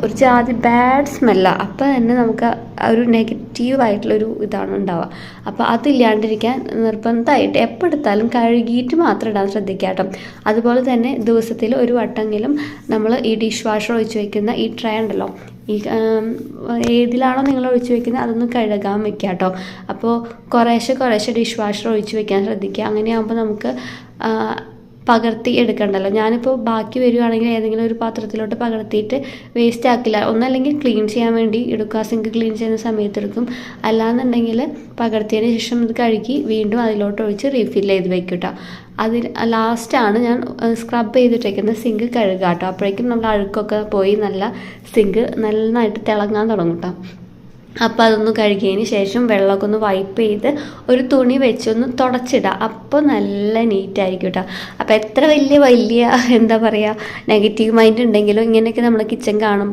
ഒരു ജാതി ബാഡ് സ്മെല്ലാണ്. അപ്പോൾ തന്നെ നമുക്ക് ഒരു നെഗറ്റീവായിട്ടുള്ളൊരു ഇതാണ് ഉണ്ടാവുക. അപ്പോൾ അതില്ലാണ്ടിരിക്കാൻ നിർബന്ധമായിട്ട് എപ്പോൾ എടുത്താലും കഴുകിയിട്ട് മാത്രം ഇടാൻ ശ്രദ്ധിക്കുക കേട്ടോ. അതുപോലെ തന്നെ ദിവസത്തിൽ ഒരു വട്ടെങ്കിലും നമ്മൾ ഈ ഡിഷ് വാഷർ ഒഴിച്ച് വയ്ക്കുന്ന ഈ ട്രേ ഉണ്ടല്ലോ, ഈ ഏതിലാണോ നിങ്ങൾ ഒഴിച്ച് വയ്ക്കുന്നത് അതൊന്ന് കഴുകാൻ വെക്കുക കേട്ടോ. അപ്പോൾ കുറേശ്ശെ ഡിഷ് വാഷർ ഒഴിച്ച് വയ്ക്കാൻ ശ്രദ്ധിക്കുക. അങ്ങനെയാകുമ്പോൾ നമുക്ക് പകർത്തി എടുക്കണ്ടല്ലോ. ഞാനിപ്പോൾ ബാക്കി വരികയാണെങ്കിൽ ഏതെങ്കിലും ഒരു പാത്രത്തിലോട്ട് പകർത്തിയിട്ട് വേസ്റ്റ് ആക്കില്ല. ഒന്നല്ലെങ്കിൽ ക്ലീൻ ചെയ്യാൻ വേണ്ടി എടുക്കുക, സിങ്ക് ക്ലീൻ ചെയ്യുന്ന സമയത്ത് എടുക്കും. അല്ലാന്നുണ്ടെങ്കിൽ പകർത്തിയതിന് ശേഷം ഇത് കഴുകി വീണ്ടും അതിലോട്ട് ഒഴിച്ച് റീഫിൽ ചെയ്ത് വെക്കും കേട്ടോ. അതിൽ ലാസ്റ്റാണ് ഞാൻ സ്ക്രബ് ചെയ്തിട്ടേക്കുന്ന സിങ്ക് കഴുകുക കേട്ടോ. അപ്പോഴേക്കും നമ്മൾ അഴുക്കൊക്കെ പോയി നല്ല സിങ്ക് നന്നായിട്ട് തിളങ്ങാൻ തുടങ്ങും കേട്ടോ. അപ്പോൾ അതൊന്ന് കഴുകിയതിന് ശേഷം വെള്ളമൊക്കെ ഒന്ന് വൈപ്പ് ചെയ്ത് ഒരു തുണി വെച്ചൊന്ന് തുടച്ചിടുക. അപ്പോൾ നല്ല നീറ്റായിരിക്കും കേട്ടോ. അപ്പോൾ എത്ര വലിയ എന്താ പറയുക നെഗറ്റീവ് മൈൻഡ് ഉണ്ടെങ്കിലും ഇങ്ങനെയൊക്കെ നമ്മുടെ കിച്ചൺ കാണുമ്പോൾ